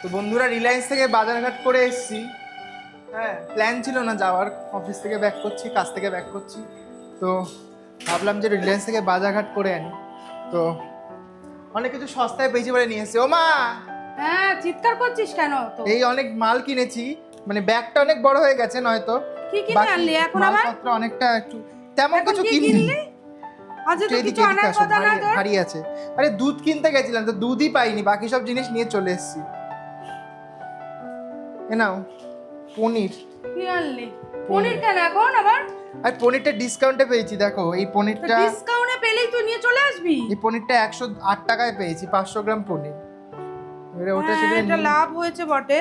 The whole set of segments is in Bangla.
তো বন্ধুরা রিলায়েন্স থেকে বাজারঘাট করে এসেছি। হ্যাঁ, প্ল্যান ছিল না যাওয়ার, অফিস থেকে ব্যাক করছি, কাজ থেকে ব্যাক করছি, তো ভাবলাম যে রিলায়েন্স থেকে বাজারঘাট করে আনি। তো অনেক কিছু সস্তায় পেয়েছি বলে নিয়ে এসেছি। ও মা, হ্যাঁ চিৎকার করছিস কেন? তো এই অনেক মাল কিনেছি, মানে ব্যাগটা অনেক বড় হয়ে গেছে নয়তো। কি কিনে আনলি এখন আবার? মালপত্র অনেকটা একটু তেমন এখন কিছু কি কিনিনি। কিনলি? আজ তো কিছু আনার কথা না তোর? ভারী আছে। আরে দুধ কিনতে গেছিলাম, তো দুধই পাইনি, বাকি সব জিনিস নিয়ে চলে এসেছি। এ নাও পনির। কি আনলি? পনির কেন এখন আবার? আর পনিরটা ডিসকাউন্টে পেয়েছি, দেখো এই পনিরটা। ডিসকাউন্টে পেলেই তুই নিয়ে চলে আসবি। এই পনিরটা 108 টাকায় পেয়েছি, 500 গ্রাম পনির। এবারে ওটা হ্যাঁ, সেটা এটা লাভ হয়েছে বটে।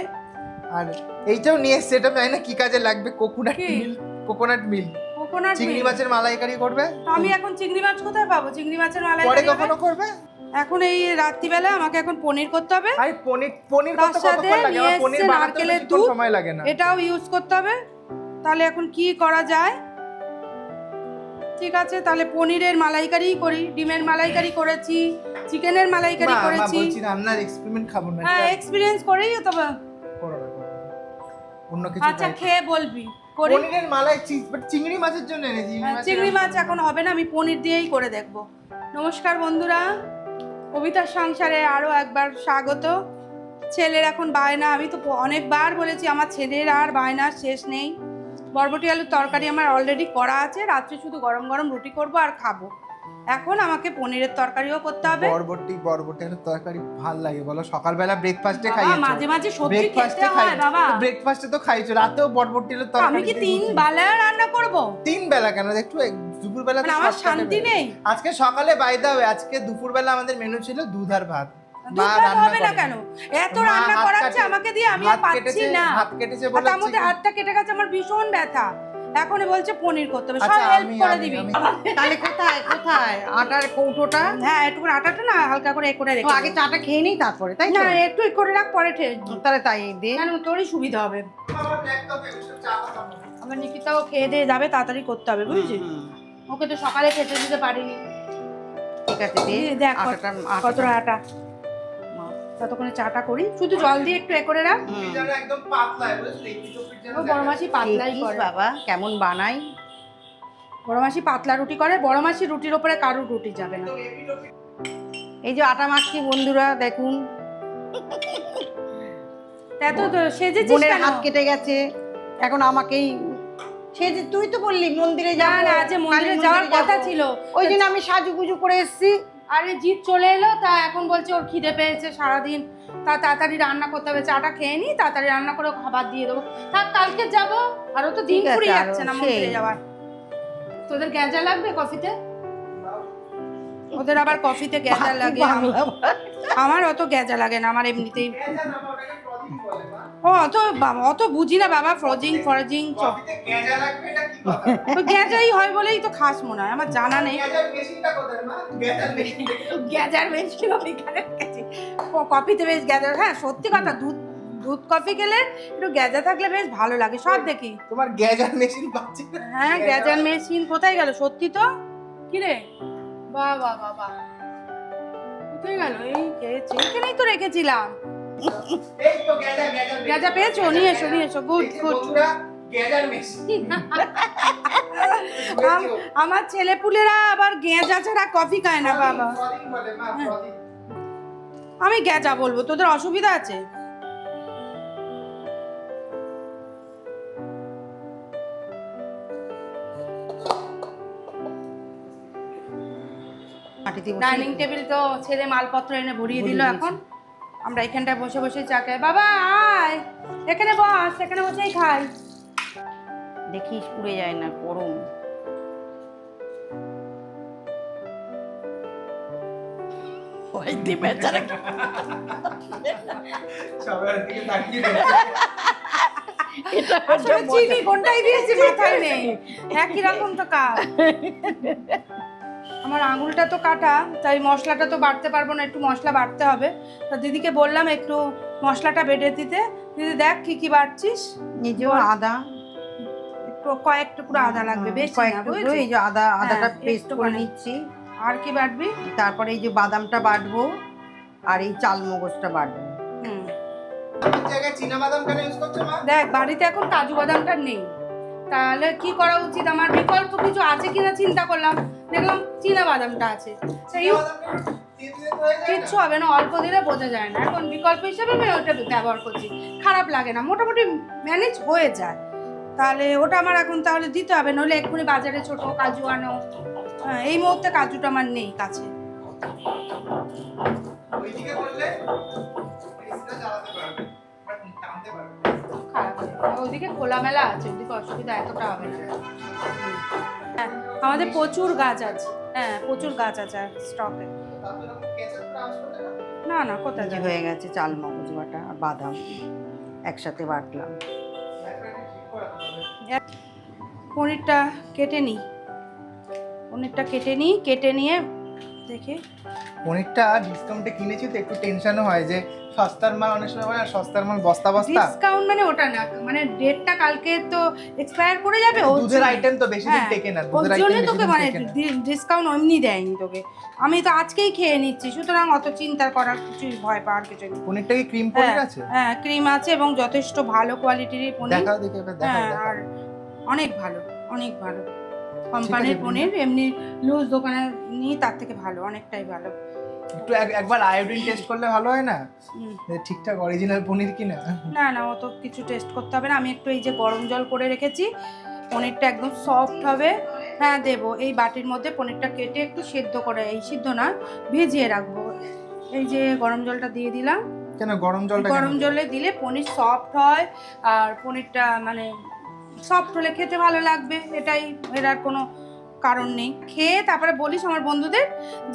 আর এইটাও নিয়ে এসেছি, এটা জানি না কি কাজে লাগবে। কোকোনাট কি? মিল্ক। কোকোনাট মিল্ক কোকোনাট চিংড়ি মিল্ক। মাছের মালাইকারি করবে। আমি এখন চিংড়ি মাছ কোথায় পাবো? চিংড়ি মাছের মালাই পরে কখনো করবে। এখন এই রাত্রিবেলা আমাকে এখন পনির করতে হবে। আরে পনির তার করতে সাথে কতক্ষণ লাগে? আমার পনির নিয়ে এসছে বানাতে নারকেলের বেশিক্ষণ দুধ, সময় লাগে না। এটাও ইউজ করতে হবে। তাহলে এখন কি করা যায়? ঠিক আছে, তাহলে পনিরের মালাইকারি করি, ডিমের মালাইকারি করেছি, চিকেনের মালাইকারি মা করেছি। বলছি না, আপনার এক্সপেরিমেন্ট খাবো না। হ্যাঁ, এক্সপেরিয়েন্স করেই তো করো না, করো না। অন্য কিছু আচ্ছা try করো। খেয়ে বলবি। করি। পনিরের মালাই চিংড়ি মাছের জন্য এনেছি। চিংড়ি মাছ এখন হবে না, আমি পনির দিয়েই করে দেখব। নমস্কার বন্ধুরা, কবিতার সংসারে আরো একবার স্বাগত। ছেলের এখন বায়না, আমি তো অনেকবার বলেছি আমার ছেলের আর বায়নার শেষ নেই। বরবটি আলুর তরকারি আমার অলরেডি করা আছে, রাত্রে শুধু গরম গরম রুটি করব আর খাবো। এখন আমাকে পনিরের তরকারিও করতে হবে। বরবটি আলুর তরকারি ভাল লাগে বলো? সকালবেলা ব্রেকফাস্টে বাবা, খাইয়েছো। মাঝে মাঝে সবজি ব্রেকফাস্টে খেতে হয় বাবা। ব্রেকফাস্টে তো খাইছো, রাতেও বরবটি আলুর তরকারি। আমি কি 3 বেলা রান্না করব? 3 বেলা কেন? একটু দুপুরবেলা তো মানে আমার shortcut এ শান্তি বেরোয়। নেই। আজকে সকালে বাইদা হবে, আজকে দুপুরবেলা আমাদের মেনু ছিল দুধ আর ভাত। মা দুধ রান্না হবে না করেনি। কেন? এত মা রান্না হাত করাচ্ছে কাটে- আমাকে দিয়ে, আমি আর হাত পাচ্ছি কেটেছে, না। হাত কেটেছে আর বলে তার মধ্যে হচ্ছে কি- হাতটা কেটে গেছে, আমার ভীষণ ব্যথা। এখনই বলছে পনির করতে হবে, সব আচ্ছা, হেল্প করে আমি- দিবি। তাহলে কোথায় কোথায় আটার কৌটোটা? হ্যাঁ, একটু আটাটা না হালকা করে করে ও, রেখে আগে দে। চাটা খেয়ে নেই তারপরে, তাই না তো? একটু করে রাখ, পরে তাহলে তাই দে। কেন তোরই সুবিধা হবে। আমার black coffee, ওসব চা খাবো না। আমার নিকিতাও খেয়ে দিয়ে যাবে, তাড়াতাড়ি করতে হবে বুঝেছিস। ওকে তো সকালে খেতে দিতে পারিনি। ঠিক আছে দে। দেখ আটাটা কতটা আটা। ততক্ষণে চাটা করি, শুধু জল দিয়ে একটু করে রাখ। তুমি যেন একদম পাতলা, বুঝলি? একটু যেন ও বড় মাসি পাতলাই দেখিস করে। বাবা কেমন বানাই। বড় মাসি পাতলা রুটি করে, বড় মাসি রুটির ওপরে কারুর রুটি যাবে না। এই যে আটা মাখছি বন্ধুরা দেখুন, এত তো সেজেছিস বোনের কেন? হাত কেটে গেছে, এখন আমাকেই সে যে তুই তো বললি মন্দিরে না যাবো, না, আজ মন্দিরে কালী যাওয়ার মন্দিরে কথা যাবো। ছিল। ওই জন্য আমি সাজুগুজু করে এসেছি। আরে জিৎ চলে এলো, তা এখন বলছে ওর খিদে পেয়েছে সারাদিন, তা তাড়াতাড়ি রান্না করতে হবে। চাটা খেয়ে নি, তাড়াতাড়ি রান্না করে খাবার দিয়ে দেবো। থাক, কালকে যাবো। আর ও তো দিন ঠিক আছে, ফুরিয়ে আরো যাচ্ছে না সেই। মন্দিরে যাওয়ার। তোদের গ্যাজা লাগবে কফিতে? ওদের আবার কফিতে গ্যাজা লাগে। আমার অত গ্যাজা লাগে না, আমার এমনিতেই। ও অত বুঝি না বাবা, ফ্রজিং কফিতে গেঁজা লাগবে, এটা কি কথা? ওই গ্যাজাই হয় বলেই তো খাস মনে হয়, আমার জানা নেই। গেঁজার মেশিনটা কোথায় মা? গেঁজার মেশিন। গ্যাজার মেশিন ওইখানে রেখেছি। কফিতে বেশ গ্যাজা, হ্যাঁ সত্যি কথা, দুধ কফি খেলে একটু গ্যাজা থাকলে বেশ ভালো লাগে, সব দেখি। তোমার গেঁজার মেশিন পাচ্ছি না। হ্যাঁ, গ্যাজার মেশিন কোথায় গেল? সত্যি তো। কি রে বাহ বাহ বাহ বাহ, কোথায় গেল? এই খেয়েছি, এখানেই তো রেখেছিলাম। এই তো গেঁজা গ্যাজা পেয়েছো? নিয়ে এসো, গুড গুড। বন্ধুরা, গেঁজার মেশিন। আমার ছেলেপুলেরা আবার গেঁজা ছাড়া কফি খায় না বাবা। ফ্রদিং বলে মা, ফ্রদিং। আমি গেঁজা বলবো, তোদের অসুবিধা আছে? মাটিতে বসে ডাইনিং টেবিল তো ছেলে মালপত্র এনে ভরিয়ে দিল। এখন আমরা এখানটায় বসে বসে চা খাই। বাবা আয়, এখানে বস, এখানে বসেই খাই। দেখিস পুড়ে যায় না, গরম। ওই দি বেচারা সবার দিকে তাকিয়ে রয়েছে। আসলে চিনি কোনটাই দিয়েছি মাথায় নেই, একই রকম তো কাজ। আমার আঙুলটা তো কাটা, তাই মশলাটা তো বাটতে পারবো না, একটু মশলা বাটতে হবে। তা দিদিকে বললাম একটু মশলাটা বেটে দিতে। দিদি দেখ কি কি বাটছিস। এই যে আদা, একটু কয়েক টুকরো আদা লাগবে, বেশ কয়েকটু এই যে আদাটা পেস্ট করে নিচ্ছি। আর কি বাটবি? তারপরে এই যে বাদামটা বাটবো আর এই চাল মগজটা বাটবো। বাদামের জায়গায় চীনা বাদাম কেন ইউজ করছো মা? দেখ বাড়িতে এখন কাজু বাদামটা নেই, তাহলে কি করা উচিত, আমার বিকল্প কিছু আছে কিনা চিন্তা করলাম, দেখলাম চীনা বাদামটা আছে, সেই চীনা বাদাম দিয়ে দিলে তো হয়ে যায় না? কিচ্ছু হবে না, অল্প দিলে বোঝা যায় না, এখন বিকল্প হিসেবে আমি ওটা ব্যবহার করছি, খারাপ লাগে না, মোটামুটি ম্যানেজ হয়ে যায়। তাহলে ওটা আমার এখন তাহলে দিতে হবে, নইলে এক্ষুনি বাজারে ছোট কাজু আনো। হ্যাঁ, এই মুহূর্তে কাজুটা আমার নেই কাছে। ওইদিকে করলে এসিটা চালাতে পারবে, বাট টানতে পারবে না। খারাপ হবে না। ওইদিকে খোলামেলা আছে, ওইদিকে অসুবিধা এতটা হবে না। হ্যাঁ, আমাদের প্রচুর গাছ আছে, হ্যাঁ প্রচুর গাছ আছে স্টকে। তারপরে কেচাপ ট্রান্সফার করতে না না, কোথায় যে যাবে? হয়ে গেছে চাল মগজ বাটা আর বাদাম একসাথে বাটলাম। ঠিক করাতে হবে। পনিরটা কেটে নিই, কেটে নিয়ে দেখি। পনিরটা ডিসকাউন্টে কিনেছি তো একটু টেনশনও হয় যে সস্তার মাল অনেক সময় হয় না, সস্তার মাল বস্তা বস্তা। ডিসকাউন্ট মানে ওটা না, মানে ডেটটা কালকে তো এক্সপায়ার করে যাবে। দুধের আইটেম তো বেশি দিন হ্যাঁ, টেকে না, ওর দুধের জন্য আইটেম তোকে মানে ডিসকাউন্ট এমনি দেয়নি তোকে, আমি তো আজকেই খেয়ে নিচ্ছি, সুতরাং অত চিন্তা করার কিছু, ভয় পাওয়ার কিছু নেই। পনিরটা কি ক্রিম পনির আছে? হ্যাঁ ক্রিম আছে এবং যথেষ্ট ভালো কোয়ালিটির পনির। দেখাও দেখি একবার, দেখাও হ্যাঁ, দেখাও। আর অনেক ভালো, অনেক ভালো কোম্পানির পনির, এমনি লুজ দোকানে নিই তার থেকে ভালো, অনেকটাই ভালো। একটু একবার আয়োডিন টেস্ট করলে ভালো হয় না, হুম। যে ঠিকঠাক অরিজিনাল পনির কিনা। না না, অত কিছু টেস্ট করতে হবে না, আমি একটু এই যে গরম জল করে রেখেছি, পনিরটা একদম সফট হবে। হ্যাঁ দেবো, এই বাটির মধ্যে পনিরটা কেটে একটু সেদ্ধ করে, এই সিদ্ধ না ভিজিয়ে রাখবো, এই যে গরম জলটা দিয়ে দিলাম। কেন গরম জলটা? গরম জলে দিলে পনির সফট হয়, আর পনিরটা মানে সফট হলে খেতে ভালো লাগবে, এটাই, এর আর কোনো কারণ নেই। খেয়ে তারপরে বলিস আমার বন্ধুদের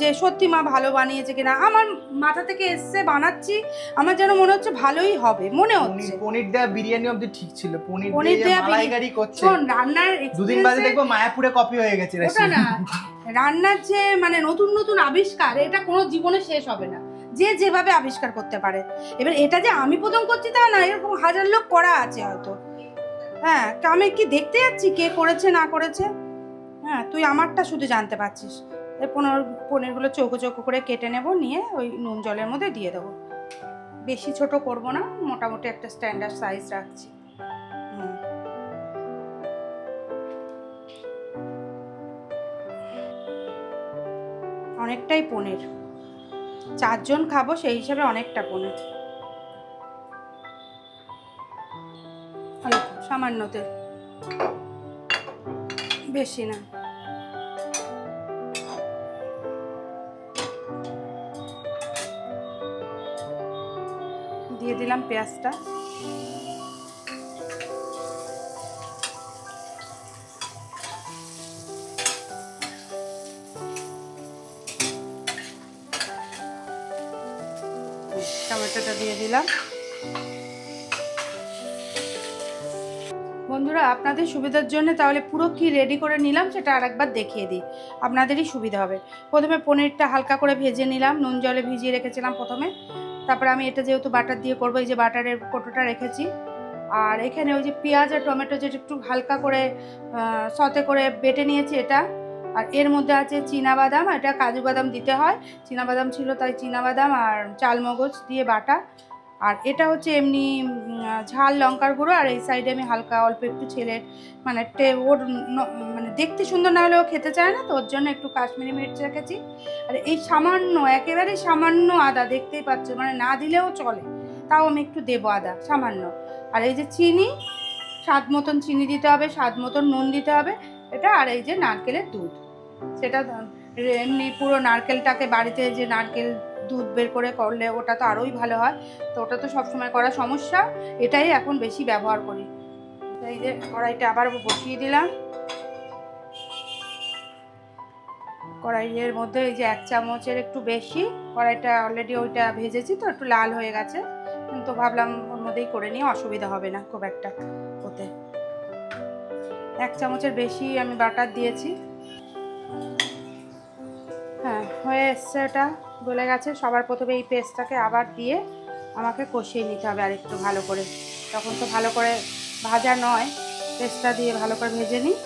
যে সত্যি মা ভালো বানিয়েছে কিনা, আমার মাথা থেকে এসছে বানাচ্ছি, আমার যেন মনে হচ্ছে ভালোই হবে, মনে হচ্ছে। পনির দেয়া বিরিয়ানি অবধি ঠিক ছিল, পনির পনির দিয়ে দেয়া মালাইকারি করছে, শোন রান্নার দুদিন বাদে experience-এ- দেখবো মায়াপুরে কপি হয়ে গেছে ওটা রেসিপি। না, রান্নার যে মানে নতুন নতুন আবিষ্কার, এটা কোনো জীবনে শেষ হবে না, যে যেভাবে আবিষ্কার করতে পারে। এবার এটা যে আমি প্রথম করছি তা না, এরকম হাজার লোক করা আছে হয়তো। হ্যাঁ, আমি কি দেখতে যাচ্ছি কে করেছে না করেছে, হ্যাঁ তুই আমারটা শুধু জানতে পারছিস। এই পনিরগুলো চৌকো চৌকো করে কেটে নেব, নিয়ে ওই নুন জলের মধ্যে দিয়ে দেবো, বেশি ছোট করব না, মোটামুটি একটা স্ট্যান্ডার্ড সাইজ রাখছি। অনেকটাই পনির, 4 জন খাবো সেই হিসাবে অনেকটা পনির, অল্প সামান্যতে, বেশি না। দিয়ে দিলাম পেঁয়াজটা, টমেটোটা দিয়ে দিলাম। বন্ধুরা আপনাদের সুবিধার জন্য তাহলে পুরো কি রেডি করে নিলাম সেটা আরেকবার দেখিয়ে দিই, আপনাদেরই সুবিধা হবে। প্রথমে পনিরটা হালকা করে ভেজে নিলাম, নুন জলে ভিজিয়ে রেখেছিলাম প্রথমে, তারপরে আমি এটা যেহেতু বাটার দিয়ে করবো, এই যে বাটারের কোটোটা রেখেছি, আর এখানে ওই যে পেঁয়াজ আর টমেটো যেটা একটু হালকা করে সতে করে বেটে নিয়েছি এটা, আর এর মধ্যে আছে চীনা বাদাম, এটা কাজু বাদাম দিতে হয়, চীনা বাদাম ছিল তাই চীনা বাদাম আর চালমগজ দিয়ে বাটা, আর এটা হচ্ছে এমনি ঝাল লঙ্কার গুঁড়ো, আর এই সাইডে আমি হালকা অল্প একটু ছেলের মানে ওর মানে দেখতে সুন্দর না হলেও খেতে চায় না, তো ওর জন্য একটু কাশ্মীরি মির্চ রেখেছি, আর এই সামান্য একেবারে সামান্য আদা, দেখতেই পাচ্ছ মানে না দিলেও চলে, তাও আমি একটু দেবো আদা সামান্য, আর এই যে চিনি, স্বাদ মতন চিনি দিতে হবে, স্বাদ মতন নুন দিতে হবে এটা, আর এই যে নারকেলের দুধ, সেটা এমনি পুরো নারকেলটাকে বাড়িতে যে নারকেল দুধ বের করে করলে ওটা তো আরোই ভালো হয়, তো ওটা তো সবসময় করা সমস্যা, এটাই এখন বেশি ব্যবহার করি। এই যে কড়াইটা আবার বসিয়ে দিলাম, কড়াইয়ের মধ্যে এই যে 1 চামচের একটু বেশি, কড়াইটা অলরেডি ওইটা ভেজেছি তো একটু লাল হয়ে গেছে, কিন্তু ভাবলাম ওর মধ্যেই করে নিয়ে অসুবিধা হবে না খুব একটা ওতে। 1 চামচের বেশি আমি বাটার দিয়েছি। হ্যাঁ হয়ে এসছে, এটা গলে গেছে। সবার প্রথমে এই পেস্টটাকে আবার দিয়ে আমাকে কষিয়ে নিতে হবে আর একটু ভালো করে, তখন তো ভালো করে ভাজা নয়, পেস্টটা দিয়ে ভালো করে ভেজে নিই।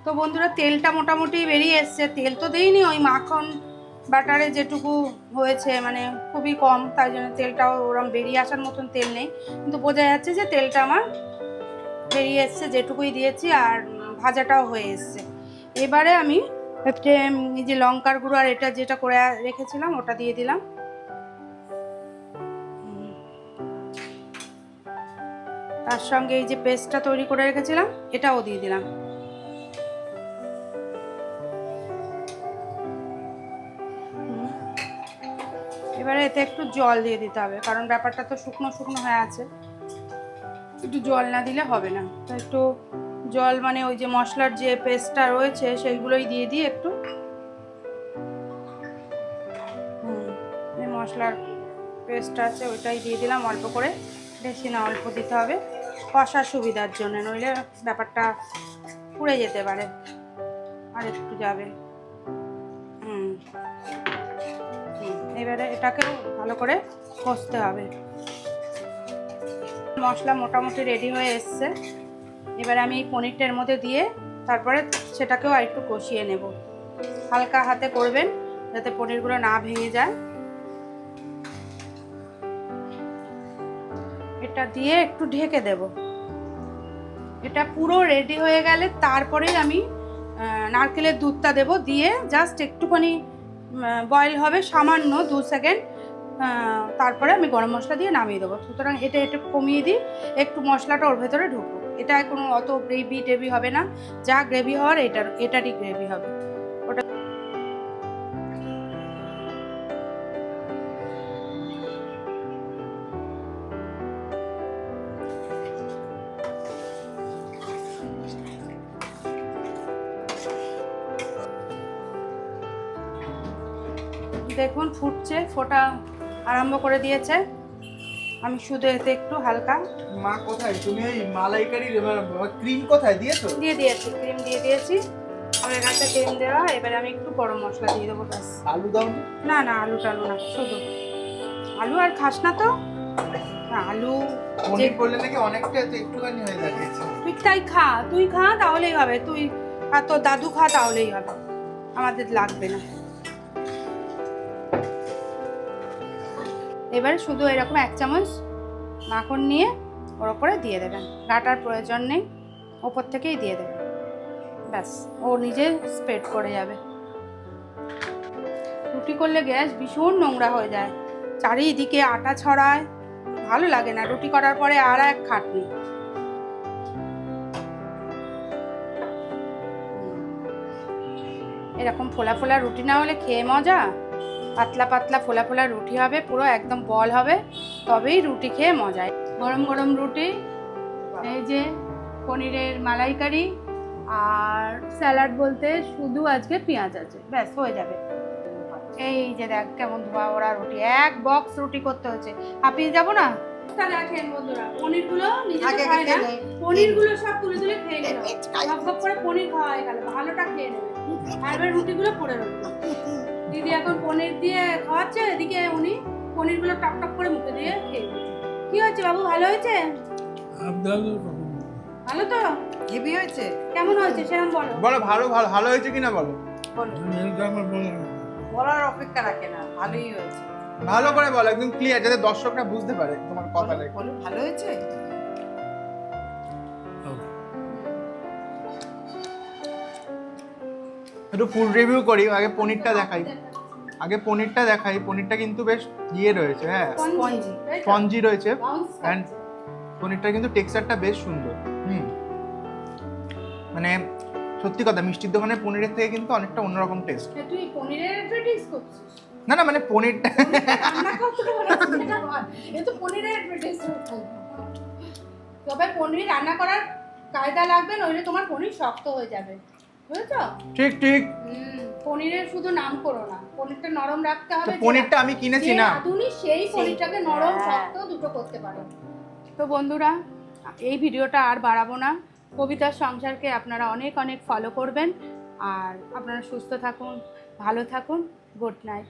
তো বন্ধুরা তেলটা মোটামুটি বেরিয়ে এসছে, তেল তো দেইনি, ওই মাখন বাটারে যেটুকু হয়েছে মানে খুবই কম, তাই জন্য তেলটাও ওরম বেরিয়ে আসার মতন তেল নেই, কিন্তু বোঝা যাচ্ছে যে তেলটা আমার বেরিয়ে এসছে যেটুকুই দিয়েছি, আর ভাজাটাও হয়ে এসছে। এবারে আমি হচ্ছে এই যে লঙ্কার গুঁড়ো আর এটা যেটা করে রেখেছিলাম ওটা দিয়ে দিলাম। তার সঙ্গে এই যে পেস্টটা তৈরি করে রেখেছিলাম এটাও দিয়ে দিলাম। এবারে এতে একটু জল দিয়ে দিতে হবে, কারণ ব্যাপারটা তো শুকনো শুকনো হয়ে আছে, একটু জল না দিলে হবে না। তো একটু জল মানে ওই যে মশলার যে পেস্টটা রয়েছে সেইগুলোই দিয়ে দিই একটু। এই মশলার পেস্ট আছে ওইটাই দিয়ে দিলাম অল্প করে, বেশি না অল্প দিতে হবে কষার সুবিধার জন্য, নইলে ব্যাপারটা পুড়ে যেতে পারে। আর একটু যাবে। এবারে এটাকেও ভালো করে কষতে হবে। মশলা মোটামুটি রেডি হয়ে এসছে, এবারে আমি এই পনিরটার মধ্যে দিয়ে তারপরে সেটাকেও আর একটু কষিয়ে নেব। হালকা হাতে করবেন যাতে পনিরগুলো না ভেঙে যায়। এটা দিয়ে একটু ঢেকে দেব। এটা পুরো রেডি হয়ে গেলে তারপরেই আমি নারকেলের দুধটা দেব, দিয়ে জাস্ট একটুখানি বয়েল হবে সামান্য 2 সেকেন্ড, তারপরে আমি গরম মশলা দিয়ে নামিয়ে দেবো। সুতরাং এটা একটু কমিয়ে দিই, একটু মশলাটা ওর ভেতরে ঢুকবো। এটা কোনো অত গ্রেভি টেভি হবে না, যা গ্রেভি হওয়ার এটারই গ্রেভি হবে। ওটা দেখুন ফুটছে, ফোটা আরম্ভ করে দিয়েছে। আমি শুধু এতে একটু হালকা মা কোথায়, তুমি ওই মালাইকারির ক্রিম কোথায় দিয়েছো? দিয়ে দিয়েছি, ক্রিম দিয়ে দিয়েছি, হয়ে গেছে ক্রিম দেওয়া। এবারে আমি একটু গরম মশলা দিয়ে দেবো ব্যাস। আলু দাও না না, আলু টালু না, শুধু আলু। আর খাস না তো আলু, পনির করলে নাকি অনেকটা একটুখানি হয়ে যাচ্ছে। তুই তাই খা, তুই খা তাহলেই হবে, তুই আর তোর দাদু খা তাহলেই হবে, আমাদের লাগবে না। এবারে শুধু এরকম 1 চামচ মাখন নিয়ে ওর ওপরে দিয়ে দেবেন, ঘাটার প্রয়োজন নেই, ওপর থেকেই দিয়ে দেবেন, ব্যাস ও নিজে স্প্রেড করে যাবে। রুটি করলে গ্যাস ভীষণ নোংরা হয়ে যায়, চারিদিকে আটা ছড়ায়, ভালো লাগে না। রুটি করার পরে আর এক খাটনি। এরকম ফোলা ফোলা রুটি না হলে খেয়ে মজা, পাতলা পাতলা ফোলা ফোলা রুটি হবে, পুরো একদম বল হবে, তবেই রুটি খেয়ে মজা। গরম গরম রুটি, এই যে পনিরের মালাইকারি, আর স্যালাড বলতে শুধু আজকে পেঁয়াজ আছে, ব্যাস হয়ে যাবে। এই যে দেখ কেমন ধোয়া ওরা রুটি, 1 বক্স রুটি করতে হচ্ছে, হাঁপিয়ে যাবো না। দেখেন বন্ধুরা, পনিরগুলো নিজেরা খায় না, পনিরগুলো সব তুলে তুলে খেয়ে নিল, সব সব করে পনির খাওয়া হয়ে গেল, ভালোটা খেয়ে নেবে। আর এবার রুটিগুলো পড়ে রইল। দিদি এখন পনির দিয়ে খাওয়াচ্ছে, এদিকে উনি পনিরগুলো টক টক করে মুখে দিয়ে খেয়ে দিচ্ছে। কি হয়েছে বাবু, ভালো হয়েছে? ভালো তো? হেভি হয়েছে? কেমন হয়েছে সেরকম বলো। বলো ভালো ভালো ভালো হয়েছে কিনা বলো। বলার অপেক্ষা রাখে না, ভালোই হয়েছে। ভালো করে বলো, একদম ক্লিয়ার, যাতে দর্শকরা বুঝতে পারে তোমার কথাটা। বলো ভালো হয়েছে। একটু ফুল রিভিউ করি, আগে পনিরটা দেখাই। পনিরটা কিন্তু বেশ ইয়ে রয়েছে, হ্যাঁ স্পঞ্জি রয়েছে, অ্যান্ড পনিরটা কিন্তু টেক্সচারটা বেশ সুন্দর। মানে সত্যি কথা, মিষ্টির দোকানের পনিরের থেকে কিন্তু অনেকটা অন্যরকম টেস্ট। তুই পনিরের অ্যাডভার্টাইজ করছিস? না না, মানে পনিরটা রান্না করতে বলেছিস এটা বল, এ তো পনিরের অ্যাডভার্টাইজ করছিস। তবে পনির রান্না করার কায়দা লাগবে, নইলে তোমার পনির শক্ত হয়ে যাবে, বুঝেছো? ঠিক ঠিক। পনিরের শুধু নাম করো না, পনিরটা নরম রাখতে হবে। পনিরটা আমি কিনেছি না, তুমি সেই পনিরটাকে নরম শক্ত দুটো করতে পারো। তো বন্ধুরা, এই ভিডিওটা আর বাড়াবো না। কবিতার সংসারকে আপনারা অনেক অনেক ফলো করবেন, আর আপনারা সুস্থ থাকুন, ভালো থাকুন। Good night.